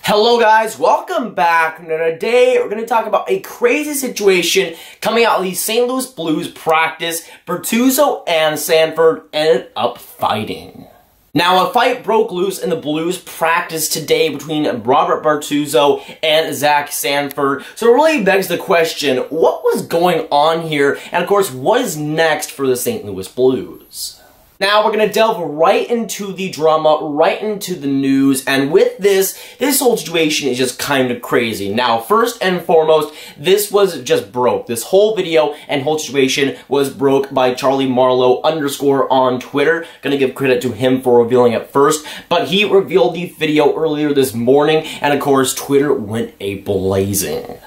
Hello guys, welcome back. And today we're going to talk about a crazy situation coming out of the St. Louis Blues practice. Bortuzzo and Sanford ended up fighting. Now, a fight broke loose in the Blues practice today between Robert Bortuzzo and Zach Sanford. So it really begs the question, what was going on here? And of course, what is next for the St. Louis Blues? Now, we're going to delve right into the drama, right into the news, and with this whole situation is just kind of crazy. Now, first and foremost, this was just broke. This whole video and whole situation was broke by Charlie Marlowe _ on Twitter. Gonna give credit to him for revealing it first, but he revealed the video earlier this morning, and of course, Twitter went a-blazing.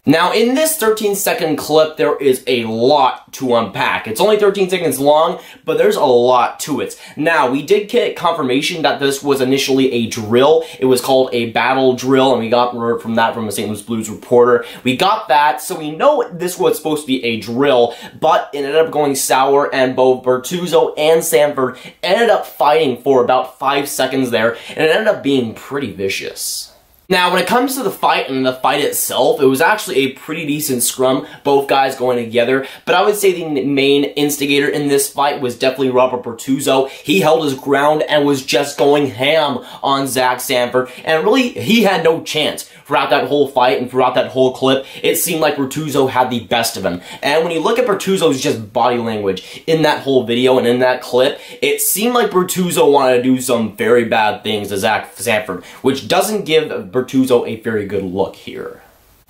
Now, in this 13-second clip, there is a lot to unpack. It's only 13 seconds long, but there's a lot to it. Now, we did get confirmation that this was initially a drill. It was called a battle drill, and we got word from that from a St. Louis Blues reporter. We got that, so we know this was supposed to be a drill, but it ended up going sour, and both Bortuzzo and Sanford ended up fighting for about 5 seconds there, and it ended up being pretty vicious. Now, when it comes to the fight and the fight itself, it was actually a pretty decent scrum, both guys going together, but I would say the main instigator in this fight was definitely Robert Bortuzzo. He held his ground and was just going ham on Zach Sanford, and really, he had no chance. Throughout that whole fight and throughout that whole clip, it seemed like Bortuzzo had the best of him. And when you look at Bortuzzo's just body language in that whole video and in that clip, it seemed like Bortuzzo wanted to do some very bad things to Zach Sanford, which doesn't give Bortuzzo a very good look here.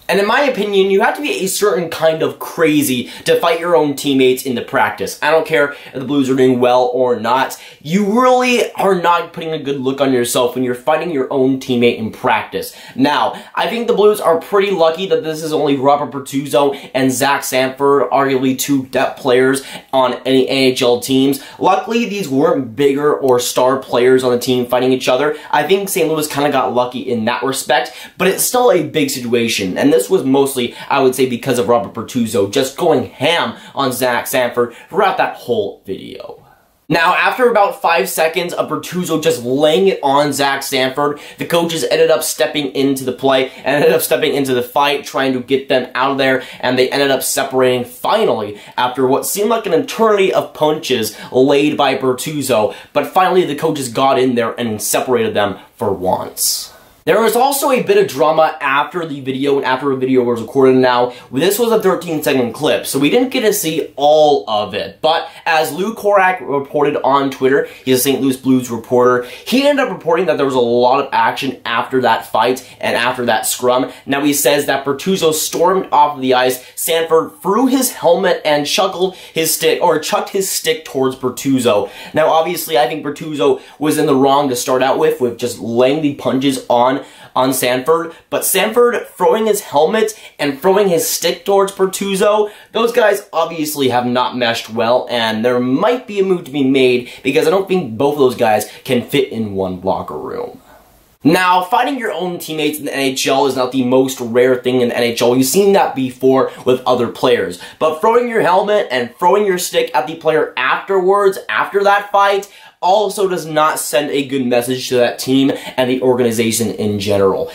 And in my opinion, you have to be a certain kind of crazy to fight your own teammates in the practice. I don't care if the Blues are doing well or not. You really are not putting a good look on yourself when you're fighting your own teammate in practice. Now, I think the Blues are pretty lucky that this is only Robert Bortuzzo and Zach Sanford, arguably two depth players on any NHL teams. Luckily, these weren't bigger or star players on the team fighting each other. I think St. Louis kind of got lucky in that respect, but it's still a big situation. And this was mostly, I would say, because of Robert Bortuzzo just going ham on Zach Sanford throughout that whole video. Now, after about 5 seconds of Bortuzzo just laying it on Zach Sanford, the coaches ended up stepping into the play and ended up stepping into the fight, trying to get them out of there, and they ended up separating finally after what seemed like an eternity of punches laid by Bortuzzo, but finally the coaches got in there and separated them for once. There was also a bit of drama after the video and after the video was recorded. Now, this was a 13-second clip, so we didn't get to see all of it. But as Lou Korak reported on Twitter, he's a St. Louis Blues reporter, he ended up reporting that there was a lot of action after that fight and after that scrum. Now, he says that Bortuzzo stormed off of the ice, Sanford threw his helmet and chucked his stick towards Bortuzzo. Now, obviously, I think Bortuzzo was in the wrong to start out with just laying the punches on Sanford, but Sanford throwing his helmet and throwing his stick towards Bortuzzo, those guys obviously have not meshed well, and there might be a move to be made because I don't think both of those guys can fit in one locker room. Now, fighting your own teammates in the NHL is not the most rare thing in the NHL. You've seen that before with other players. But throwing your helmet and throwing your stick at the player afterwards, after that fight, also does not send a good message to that team and the organization in general.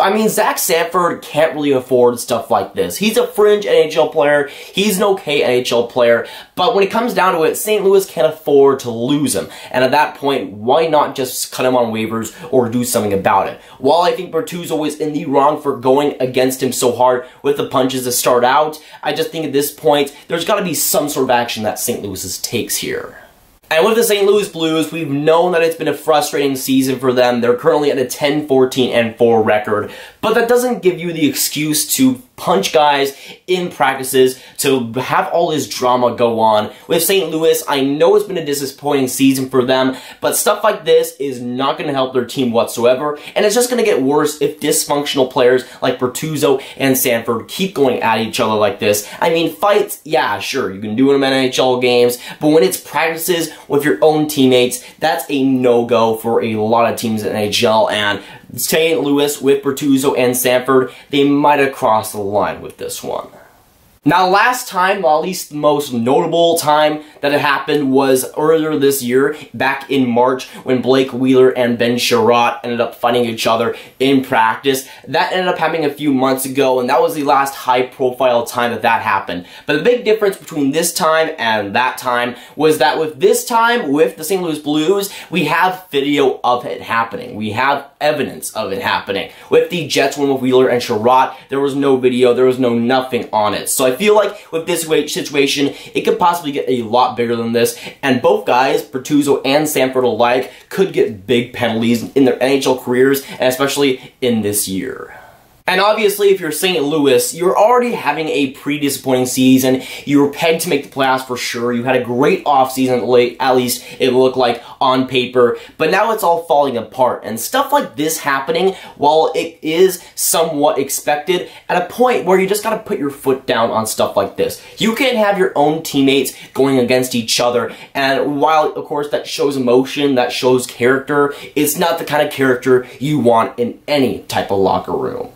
I mean, Zach Sanford can't really afford stuff like this. He's a fringe NHL player. He's an okay NHL player. But when it comes down to it, St. Louis can't afford to lose him. And at that point, why not just cut him on waivers or do something about it? While I think Bortuzzo was in the wrong for going against him so hard with the punches to start out, I just think at this point, there's got to be some sort of action that St. Louis takes here. And with the St. Louis Blues, we've known that it's been a frustrating season for them. They're currently at a 10-14-4 record, but that doesn't give you the excuse to punch guys in practices, to have all this drama go on. With St. Louis, I know it's been a disappointing season for them, but stuff like this is not going to help their team whatsoever, and it's just going to get worse if dysfunctional players like Bortuzzo and Sanford keep going at each other like this. I mean, fights, yeah, sure, you can do them in NHL games, but when it's practices with your own teammates, that's a no-go for a lot of teams in NHL, and St. Louis with Bortuzzo and Sanford, they might have crossed the line with this one. Now, last time, well, at least the most notable time that it happened was earlier this year, back in March, when Blake Wheeler and Ben Sharat ended up fighting each other in practice. That ended up happening a few months ago, and that was the last high-profile time that that happened. But the big difference between this time and that time was that with this time, with the St. Louis Blues, we have video of it happening. We have evidence of it happening. With the Jets win with Wheeler and Sharat, there was no video, there was no nothing on it. So I feel like with this situation, it could possibly get a lot bigger than this, and both guys, Bortuzzo and Sanford alike, could get big penalties in their NHL careers, and especially in this year. And obviously, if you're St. Louis, you're already having a pretty disappointing season. You were pegged to make the playoffs for sure. You had a great offseason, at least it looked like on paper. But now it's all falling apart. And stuff like this happening, while it is somewhat expected, at a point where you just gotta put your foot down on stuff like this. You can't have your own teammates going against each other. And while, of course, that shows emotion, that shows character, it's not the kind of character you want in any type of locker room.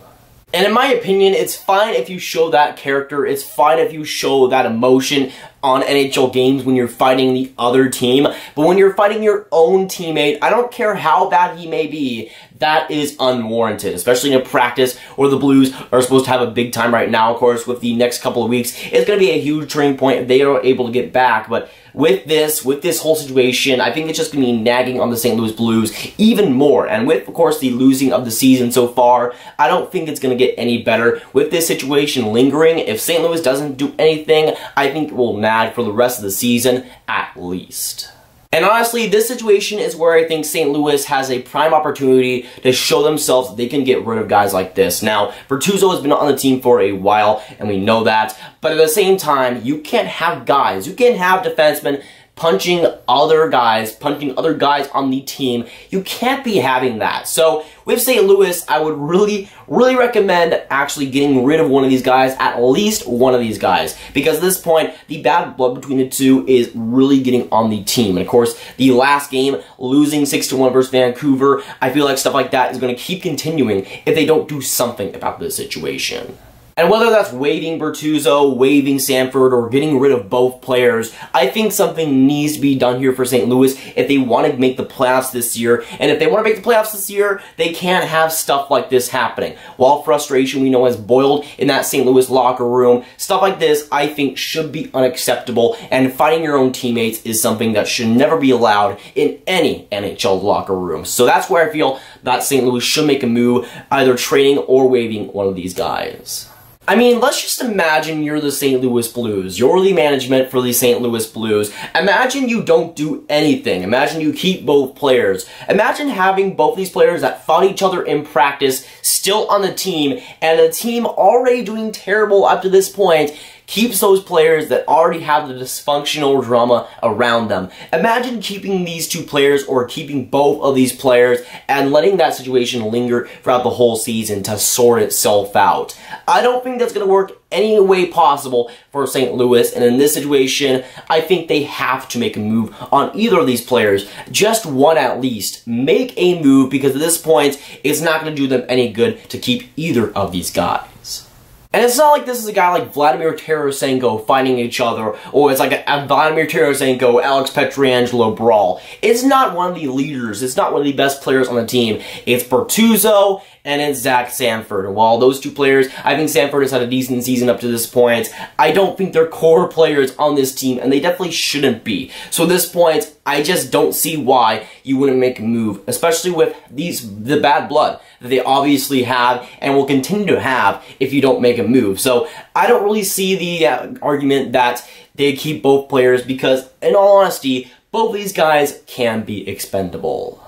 And in my opinion, it's fine if you show that character, it's fine if you show that emotion on NHL games when you're fighting the other team, but when you're fighting your own teammate, I don't care how bad he may be, that is unwarranted, especially in a practice where the Blues are supposed to have a big time right now, of course, with the next couple of weeks. It's going to be a huge turning point if they are able to get back, but with this whole situation, I think it's just going to be nagging on the St. Louis Blues even more, and with, of course, the losing of the season so far, I don't think it's going to get any better. With this situation lingering, if St. Louis doesn't do anything, I think it will nag for the rest of the season, at least. And honestly, this situation is where I think St. Louis has a prime opportunity to show themselves that they can get rid of guys like this. Now, Bortuzzo has been on the team for a while, and we know that, but at the same time, you can't have guys, you can't have defensemen punching other guys on the team. You can't be having that. So with St. Louis, I would really recommend actually getting rid of one of these guys, at least one of these guys, because at this point, the bad blood between the two is really getting on the team. And of course, the last game, losing 6-1 versus Vancouver, I feel like stuff like that is going to keep continuing if they don't do something about this situation. And whether that's waiving Bortuzzo, waiving Sanford, or getting rid of both players, I think something needs to be done here for St. Louis if they want to make the playoffs this year. And if they want to make the playoffs this year, they can't have stuff like this happening. While frustration, we know, has boiled in that St. Louis locker room, stuff like this, I think, should be unacceptable. And fighting your own teammates is something that should never be allowed in any NHL locker room. So that's where I feel that St. Louis should make a move, either trading or waiving one of these guys. I mean, let's just imagine you're the St. Louis Blues. You're the management for the St. Louis Blues. Imagine you don't do anything. Imagine you keep both players. Imagine having both these players that fought each other in practice still on the team, and the team already doing terrible up to this point keeps those players that already have the dysfunctional drama around them. Imagine keeping these two players, or keeping both of these players, and letting that situation linger throughout the whole season to sort itself out. I don't think that's going to work any way possible for St. Louis, and in this situation, I think they have to make a move on either of these players. Just one at least. Make a move, because at this point, it's not going to do them any good to keep either of these guys. And it's not like this is a guy like Vladimir Tarasenko fighting each other, or it's like a Vladimir Tarasenko, Alex Pietrangelo brawl. It's not one of the leaders. It's not one of the best players on the team. It's Bortuzzo and it's Zach Sanford. And while those two players, I think Sanford has had a decent season up to this point, I don't think they're core players on this team, and they definitely shouldn't be. So at this point, I just don't see why you wouldn't make a move, especially with the bad blood that they obviously have and will continue to have if you don't make a move. So I don't really see the argument that they keep both players, because in all honesty, both of these guys can be expendable.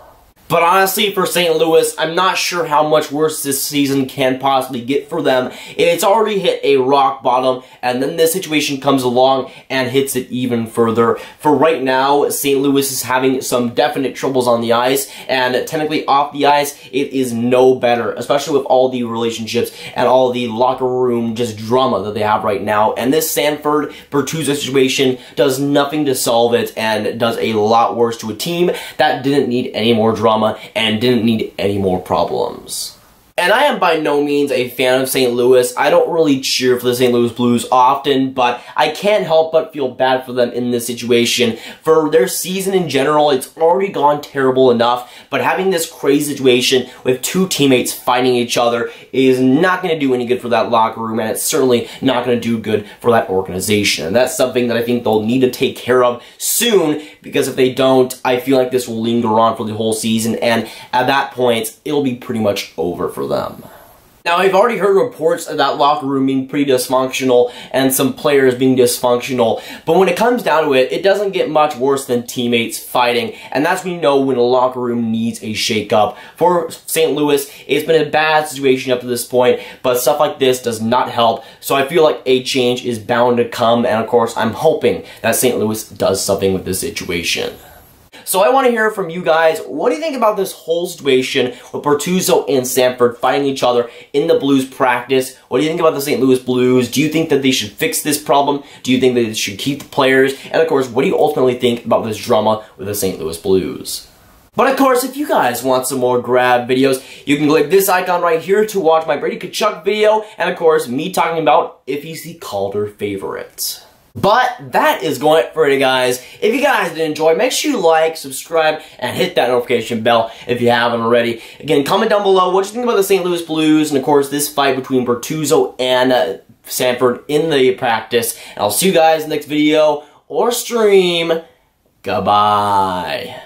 But honestly, for St. Louis, I'm not sure how much worse this season can possibly get for them. It's already hit a rock bottom, and then this situation comes along and hits it even further. For right now, St. Louis is having some definite troubles on the ice, and technically off the ice, it is no better, especially with all the relationships and all the locker room just drama that they have right now. And this Sanford-Bortuzzo situation does nothing to solve it, and does a lot worse to a team that didn't need any more drama and didn't need any more problems. And I am by no means a fan of St. Louis. I don't really cheer for the St. Louis Blues often, but I can't help but feel bad for them in this situation. For their season in general, it's already gone terrible enough, but having this crazy situation with two teammates fighting each other is not going to do any good for that locker room, and it's certainly not going to do good for that organization. And that's something that I think they'll need to take care of soon, because if they don't, I feel like this will linger on for the whole season, and at that point, it'll be pretty much over for them. Now, I've already heard reports of that locker room being pretty dysfunctional and some players being dysfunctional, but when it comes down to it, it doesn't get much worse than teammates fighting, and that's when you know when a locker room needs a shake-up. For St. Louis, it's been a bad situation up to this point, but stuff like this does not help, so I feel like a change is bound to come, and of course, I'm hoping that St. Louis does something with this situation. So I want to hear from you guys. What do you think about this whole situation with Bortuzzo and Sanford fighting each other in the Blues practice? What do you think about the St. Louis Blues? Do you think that they should fix this problem? Do you think that they should keep the players? And of course, what do you ultimately think about this drama with the St. Louis Blues? But of course, if you guys want some more grab videos, you can click this icon right here to watch my Brady Tkachuk video, and of course, me talking about if he's the Calder favorite. But that is going for it, guys. If you guys did enjoy, make sure you like, subscribe, and hit that notification bell if you haven't already. Again, comment down below what you think about the St. Louis Blues, and of course, this fight between Bortuzzo and Sanford in the practice. And I'll see you guys in the next video or stream. Goodbye.